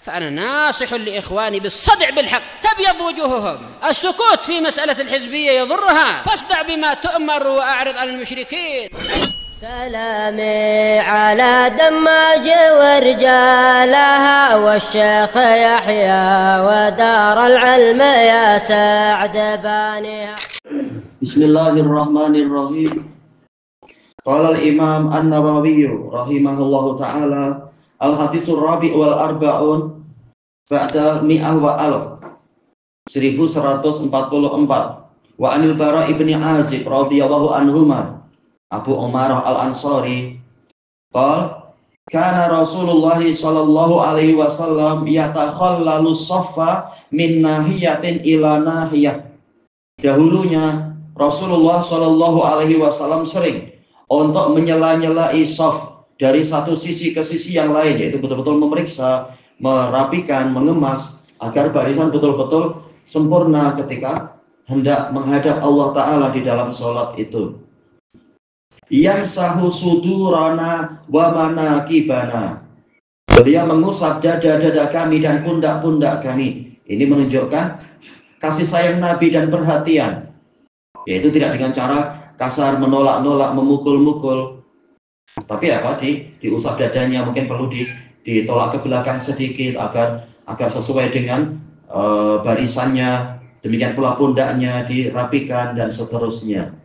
فأنا ناصح لإخواني بالصدع بالحق تبيض وجوههم. السكوت في مسألة الحزبية يضرها، فاصدع بما تؤمر وأعرض عن المشركين. سلامي على دماج ورجالها والشيخ يحيى ودار العلم يا سعد بانها. Bismillahirrahmanirrahim. Qala al-Imam An-Nawawi rahimahullahu ta'ala al-haditsur rabi' wal arba'un ba'da mi'ah wa alf 1144 wa anil Bara ibni Azib radhiyallahu anhuma Abu Umarah al-Ansari qala kana Rasulullah sallallahu alaihi wasallam yatakhallalu saffa min nahiyatin ila nahiyah. Dahulunya Rasulullah sallallahu alaihi wasallam sering untuk menyela-nyelai shaf dari satu sisi ke sisi yang lain, yaitu betul-betul memeriksa, merapikan, mengemas agar barisan betul-betul sempurna ketika hendak menghadap Allah Ta'ala di dalam sholat itu. Yamsahu sudurana wa manakibana. Beliau mengusap dada-dada kami dan pundak-pundak kami. Ini menunjukkan kasih sayang Nabi dan perhatian, yaitu tidak dengan cara kasar, menolak-nolak, memukul-mukul, tapi diusap dadanya, mungkin perlu ditolak ke belakang sedikit agar sesuai dengan barisannya. Demikian pula pundaknya dirapikan dan seterusnya.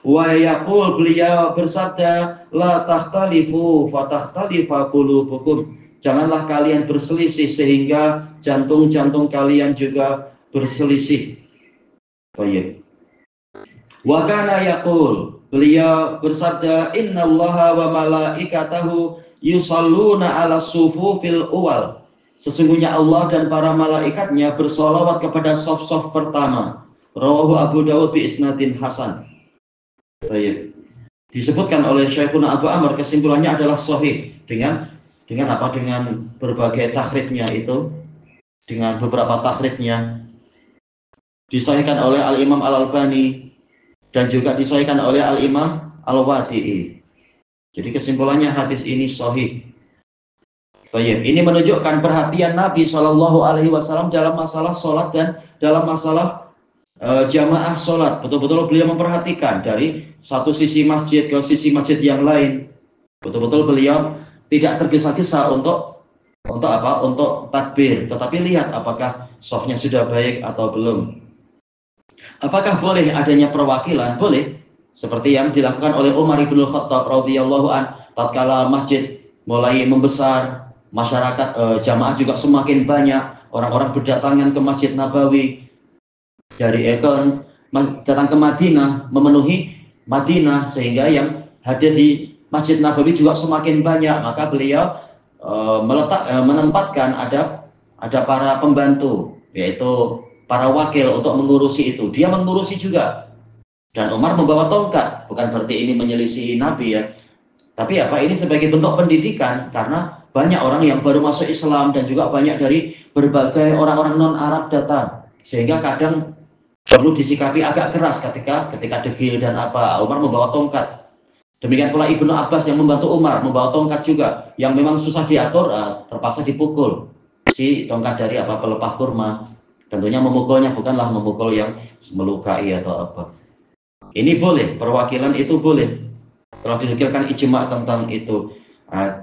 Wa yaqul, beliau bersabda, la takhtalifu fatakhtalifa qulubukum. Janganlah kalian berselisih sehingga jantung-jantung kalian juga berselisih. Baik. Wa kana yaqul, beliau bersabda, innallaha wa malaikatahu yusalluna 'alas sufufil awwal. Sesungguhnya Allah dan para malaikatnya bersolawat kepada shaf-shaf pertama. Rawahu Abu Dawud bi isnadin hasan. Baik. Disebutkan oleh Syekhuna Abu Amr, kesimpulannya adalah sahih dengan berbagai takhrijnya itu, dengan beberapa takhrijnya. Disahihkan oleh Al-Imam Al-Albani dan juga disahihkan oleh Al-Imam Al-Wadi'i. Jadi kesimpulannya hadis ini sahih. Baik, ini menunjukkan perhatian Nabi Shallallahu Alaihi Wasallam dalam masalah sholat dan dalam masalah jamaah sholat. Betul-betul beliau memperhatikan dari satu sisi masjid ke sisi masjid yang lain. Betul-betul beliau tidak tergesa-gesa untuk takbir, tetapi lihat apakah shafnya sudah baik atau belum. Apakah boleh adanya perwakilan? Boleh. Seperti yang dilakukan oleh Umar ibn Khattab radhiyallahu an, tatkala masjid mulai membesar, masyarakat jamaah juga semakin banyak, orang-orang berdatangan ke Masjid Nabawi dari Ekon datang ke Madinah, memenuhi Madinah, sehingga yang hadir di Masjid Nabawi juga semakin banyak. Maka beliau menempatkan ada para pembantu, yaitu para wakil untuk mengurusi itu. Dia mengurusi juga. Dan Umar membawa tongkat. Bukan berarti ini menyelisihi Nabi ya. Tapi ini sebagai bentuk pendidikan, karena banyak orang yang baru masuk Islam dan juga banyak dari berbagai orang-orang non-Arab datang. Sehingga kadang perlu disikapi agak keras ketika degil dan apa. Umar membawa tongkat. Demikian pula Ibnu Abbas yang membantu Umar membawa tongkat juga. Yang memang susah diatur, terpaksa dipukul. Si tongkat dari pelepah kurma. Tentunya memukulnya bukanlah memukul yang melukai atau apa. Ini boleh, perwakilan itu boleh. Telah dinukilkan ijma tentang itu.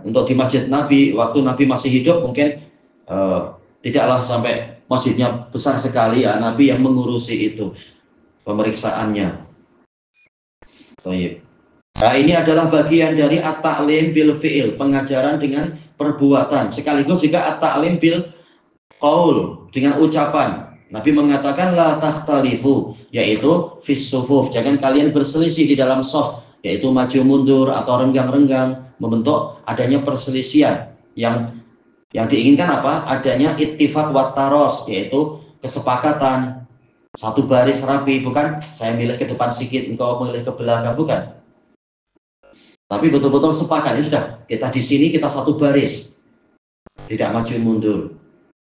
Untuk di Masjid Nabi, waktu Nabi masih hidup mungkin tidaklah sampai masjidnya besar sekali. Nabi yang mengurusi itu, pemeriksaannya. Baik. Ini adalah bagian dari at-ta'lim bil fi'il, pengajaran dengan perbuatan. Sekaligus juga at-ta'lim bil qaul, dengan ucapan. Nabi mengatakan la takhtalifu, yaitu fis sufuf, jangan kalian berselisih di dalam shaf, yaitu maju mundur atau renggang-renggang, membentuk adanya perselisihan. Yang diinginkan adanya ittifaq wat taros, yaitu kesepakatan, satu baris rapi, bukan saya milih ke depan sedikit, engkau milih ke belakang, bukan. Tapi betul-betul sepakat, ya sudah, kita di sini kita satu baris, tidak maju mundur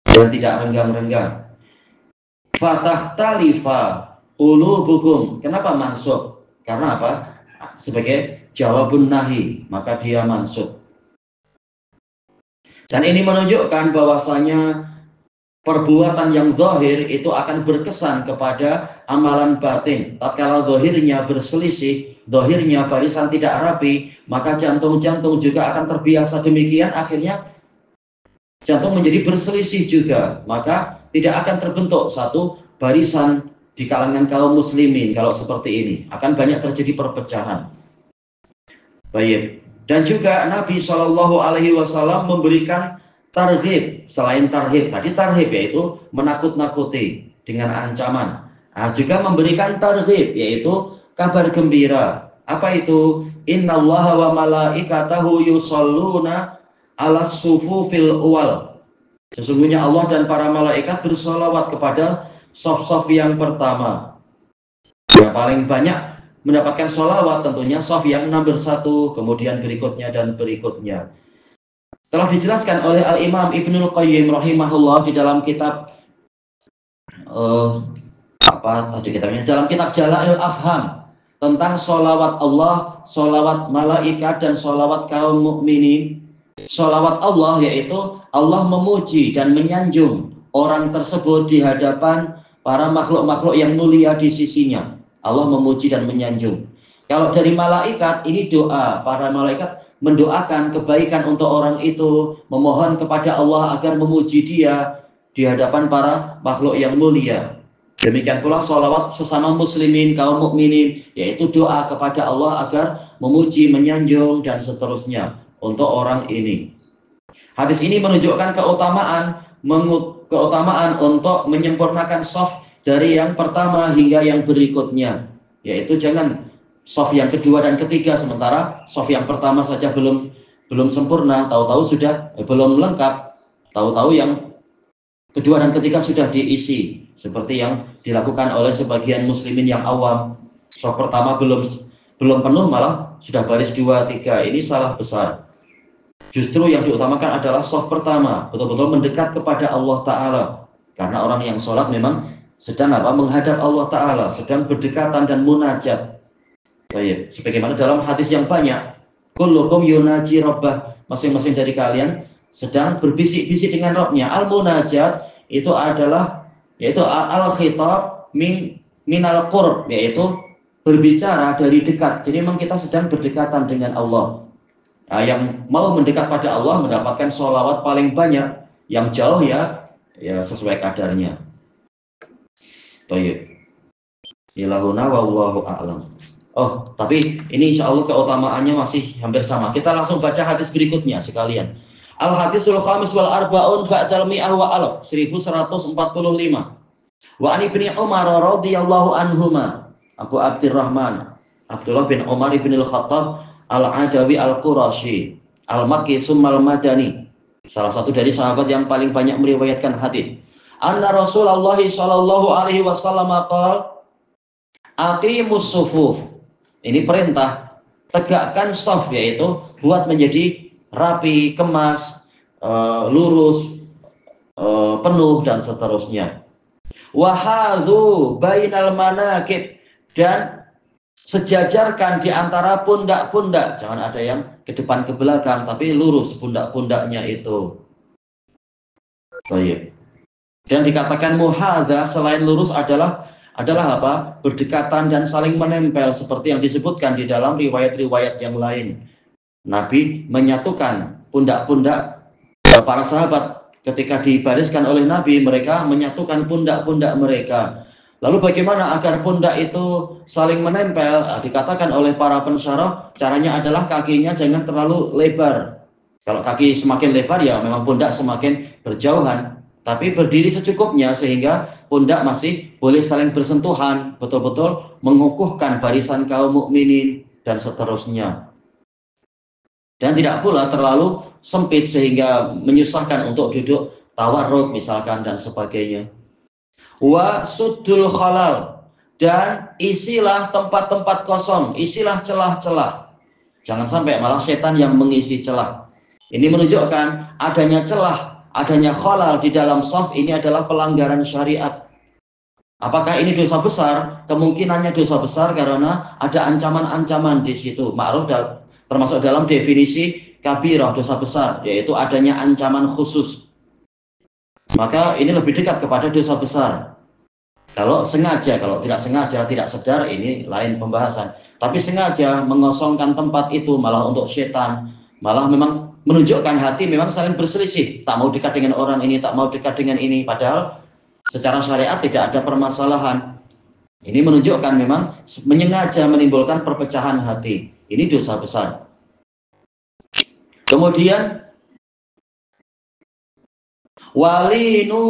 dan tidak renggang-renggang. Fatah-talifa qulubukum. Kenapa mansub? Karena sebagai jawabun nahi, maka dia mansub. Dan ini menunjukkan bahwasanya perbuatan yang zahir itu akan berkesan kepada amalan batin. Tatkala zahirnya berselisih, zahirnya barisan tidak rapi, maka jantung-jantung juga akan terbiasa demikian, akhirnya jantung menjadi berselisih juga. Maka tidak akan terbentuk satu barisan di kalangan kaum muslimin kalau seperti ini. Akan banyak terjadi perpecahan. Baik. Dan juga Nabi SAW memberikan tarhib. Selain tarhib, tadi tarhib yaitu menakut-nakuti dengan ancaman. Juga memberikan tarhib yaitu kabar gembira. Apa itu? Innallaha wa malaikatahu yusholluna ala sufufil awal. Sesungguhnya Allah dan para malaikat bersolawat kepada saf-saf yang pertama. Yang paling banyak mendapatkan sholawat tentunya saf yang nomor 1, kemudian berikutnya dan berikutnya. Telah dijelaskan oleh Al-Imam Ibnul Qayyim rahimahullah di dalam kitab dalam kitab Jala'il Afham tentang sholawat Allah, sholawat malaikat dan sholawat kaum mukminin. Sholawat Allah yaitu Allah memuji dan menyanjung orang tersebut di hadapan para makhluk-makhluk yang mulia di sisinya. Allah memuji dan menyanjung. Kalau dari malaikat, ini doa. Para malaikat mendoakan kebaikan untuk orang itu, memohon kepada Allah agar memuji dia di hadapan para makhluk yang mulia. Demikian pula sholawat sesama muslimin, kaum mukminin, yaitu doa kepada Allah agar memuji, menyanjung, dan seterusnya untuk orang ini. Hadis ini menunjukkan keutamaan untuk menyempurnakan shaf dari yang pertama hingga yang berikutnya, yaitu jangan shaf yang kedua dan ketiga sementara shaf yang pertama saja belum sempurna, tahu-tahu sudah belum lengkap, tahu-tahu yang kedua dan ketiga sudah diisi, seperti yang dilakukan oleh sebagian muslimin yang awam. Shaf pertama belum penuh malah sudah baris 2, 3. Ini salah besar. Justru yang diutamakan adalah shaf pertama, betul-betul mendekat kepada Allah Ta'ala, karena orang yang sholat memang sedang menghadap Allah Ta'ala, sedang berdekatan dan munajat. Baik, sebagaimana dalam hadis yang banyak, kullukum yunaji rabbah, masing-masing dari kalian sedang berbisik-bisik dengan Rabbnya. Al-munajat itu adalah yaitu al-khitab minal qurb, yaitu berbicara dari dekat. Jadi memang kita sedang berdekatan dengan Allah. Nah, yang mau mendekat pada Allah mendapatkan sholawat paling banyak, yang jauh ya sesuai kadarnya. Baik. Ilahuna wallahu a'lam. Oh, tapi ini insya Allah keutamaannya masih hampir sama. Kita langsung baca hadis berikutnya sekalian. Al-hadisul khamis wal arba'un ba'dal mi'ah wa alaf, 1145. Wa an ibni Umar radhiyallahu anhuma, Abu Abdurrahman Abdullah bin Umar bin Al-Khattab Al-Adawi Al-Qurashi Al-Makki summal Madani, salah satu dari sahabat yang paling banyak meriwayatkan hadis. Anna Rasulullah sallallahu alaihi wasallam qala aqimus sufuf. Ini perintah, tegakkan shaf, yaitu buat menjadi rapi, kemas, lurus, penuh dan seterusnya. Wahazu bainal manakib, dan sejajarkan di antara pundak-pundak. Jangan ada yang ke depan ke belakang, tapi lurus pundak-pundaknya itu. Baik. Dan dikatakan muhadza selain lurus adalah apa? Berdekatan dan saling menempel, seperti yang disebutkan di dalam riwayat-riwayat yang lain. Nabi menyatukan pundak-pundak para sahabat ketika dibariskan oleh Nabi, mereka menyatukan pundak-pundak mereka. Lalu bagaimana agar pundak itu saling menempel? Dikatakan oleh para pensyarah, caranya adalah kakinya jangan terlalu lebar. Kalau kaki semakin lebar ya memang pundak semakin berjauhan. Tapi berdiri secukupnya sehingga pundak masih boleh saling bersentuhan, betul-betul mengukuhkan barisan kaum mukminin dan seterusnya. Dan tidak pula terlalu sempit sehingga menyusahkan untuk duduk tawarruk misalkan dan sebagainya. Wa suddul khalal, dan isilah tempat-tempat kosong, isilah celah-celah. Jangan sampai malah setan yang mengisi celah. Ini menunjukkan adanya celah, adanya khalal di dalam shaf ini adalah pelanggaran syariat. Apakah ini dosa besar? Kemungkinannya dosa besar karena ada ancaman-ancaman di situ. Ma'ruf termasuk dalam definisi kabirah, dosa besar, yaitu adanya ancaman khusus. Maka ini lebih dekat kepada dosa besar. Kalau sengaja, kalau tidak sengaja, tidak sadar, ini lain pembahasan. Tapi sengaja mengosongkan tempat itu malah untuk setan, malah memang menunjukkan hati memang saling berselisih. Tak mau dekat dengan orang ini, tak mau dekat dengan ini. Padahal secara syariat tidak ada permasalahan. Ini menunjukkan memang menyengaja menimbulkan perpecahan hati. Ini dosa besar. Kemudian walinu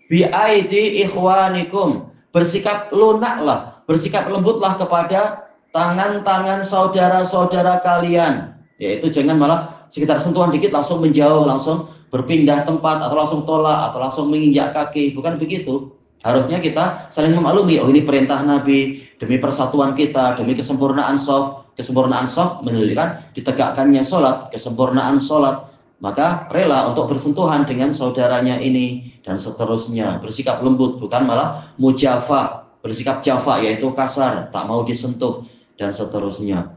bi'aidi ikhwanikum, bersikap lunaklah, bersikap lembutlah kepada tangan-tangan saudara-saudara kalian, yaitu jangan malah sekitar sentuhan dikit langsung menjauh, langsung berpindah tempat, atau langsung tolak, atau langsung menginjak kaki. Bukan begitu. Harusnya kita saling memaklumi, oh ini perintah Nabi demi persatuan kita, demi kesempurnaan shaf. Kesempurnaan shaf menunjukkan ditegakkannya sholat, kesempurnaan sholat. Maka rela untuk bersentuhan dengan saudaranya ini dan seterusnya. Bersikap lembut, bukan malah mujafah, bersikap jafah, yaitu kasar, tak mau disentuh dan seterusnya.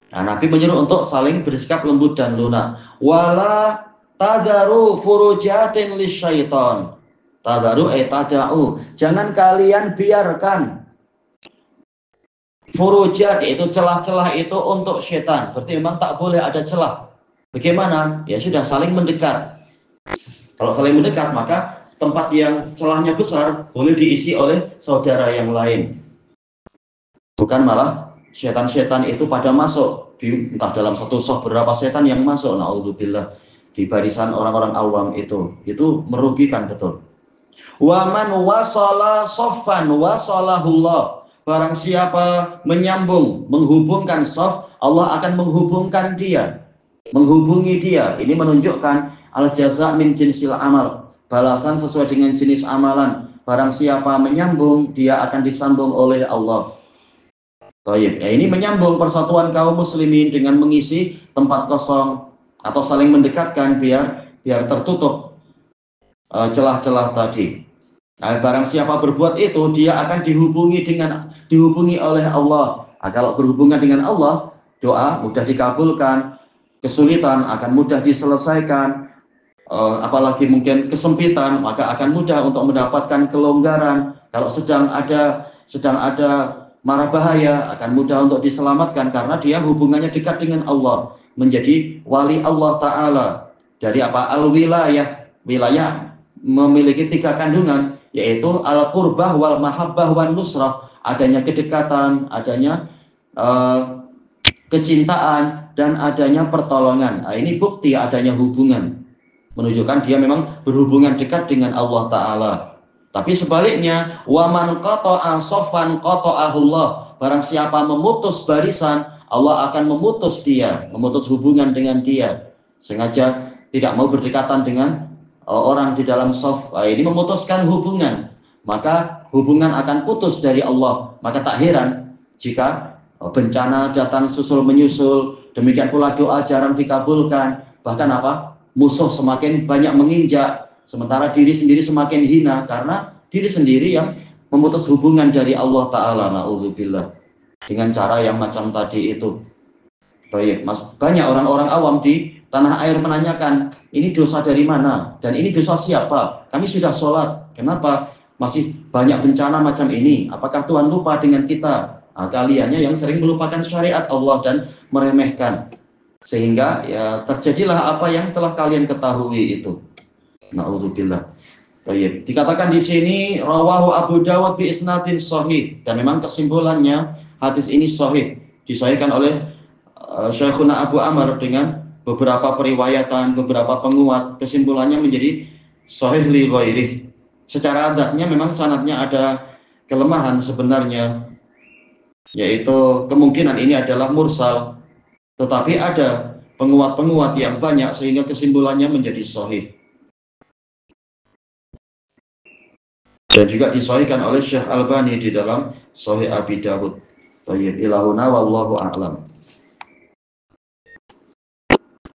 Nah, Nabi menyuruh untuk saling bersikap lembut dan lunak. Wala tadaru furujatin lisyaiton. Tadaru tada'u. Jangan kalian biarkan furujat, yaitu celah-celah itu untuk setan. Berarti memang tak boleh ada celah. Bagaimana? Ya sudah, saling mendekat. Kalau saling mendekat, maka tempat yang celahnya besar boleh diisi oleh saudara yang lain. Bukan malah setan-setan itu pada masuk di, entah dalam satu shaf berapa setan yang masuk, na'udzubillah, di barisan orang-orang awam itu merugikan betul. Waman wasala shaffan wasalahullah. Barang siapa menyambung, menghubungkan shaf, Allah akan menghubungkan dia, menghubungi dia. Ini menunjukkan al-jaza min jinsil amal, balasan sesuai dengan jenis amalan. Barang siapa menyambung, dia akan disambung oleh Allah. Baik, ya, ini menyambung persatuan kaum muslimin dengan mengisi tempat kosong atau saling mendekatkan biar tertutup celah-celah tadi. Nah, barang siapa berbuat itu, dia akan dihubungi oleh Allah. Nah, kalau berhubungan dengan Allah, doa mudah dikabulkan, kesulitan akan mudah diselesaikan, apalagi mungkin kesempitan, maka akan mudah untuk mendapatkan kelonggaran. Kalau sedang ada mara bahaya, akan mudah untuk diselamatkan karena dia hubungannya dekat dengan Allah, menjadi wali Allah Ta'ala. Dari apa? Al-wilayah. Wilayah memiliki 3 kandungan, yaitu al-qurbah wal mahabbah wan nusrah, adanya kedekatan, adanya kecintaan, dan adanya pertolongan. Nah, ini bukti adanya hubungan, menunjukkan dia memang berhubungan dekat dengan Allah Ta'ala. Tapi sebaliknya, waman qata'a shaffan qata'ahullah. Barang siapa memutus barisan, Allah akan memutus dia, memutus hubungan dengan dia. Sengaja tidak mau berdekatan dengan orang di dalam shaf, ini memutuskan hubungan. Maka hubungan akan putus dari Allah. Maka tak heran jika bencana datang susul menyusul, demikian pula doa jarang dikabulkan. Bahkan apa? Musuh semakin banyak menginjak, sementara diri sendiri semakin hina karena diri sendiri yang memutus hubungan dari Allah Ta'ala, na'udzubillah, dengan cara yang macam tadi itu. Baik, banyak orang-orang awam di tanah air menanyakan, ini dosa dari mana? Dan ini dosa siapa? Kami sudah sholat, kenapa masih banyak bencana macam ini? Apakah Tuhan lupa dengan kita? Nah, kaliannya yang sering melupakan syariat Allah dan meremehkan, sehingga ya terjadilah apa yang telah kalian ketahui itu. Na'udzubillah. Baik, dikatakan di sini rawahu Abu Dawud bi isnadin sahih, dan memang kesimpulannya hadis ini sahih, disahihkan oleh Syekhuna Abu Amr dengan beberapa periwayatan, beberapa penguat. Kesimpulannya menjadi sahih li ghairih. Secara adatnya memang sanadnya ada kelemahan sebenarnya, yaitu kemungkinan ini adalah mursal, tetapi ada penguat-penguat yang banyak sehingga kesimpulannya menjadi sahih. Dan juga disahihkan oleh Syekh Albani di dalam Sahih Abi Dawud. Baik, ilahuna wallahu a'lam.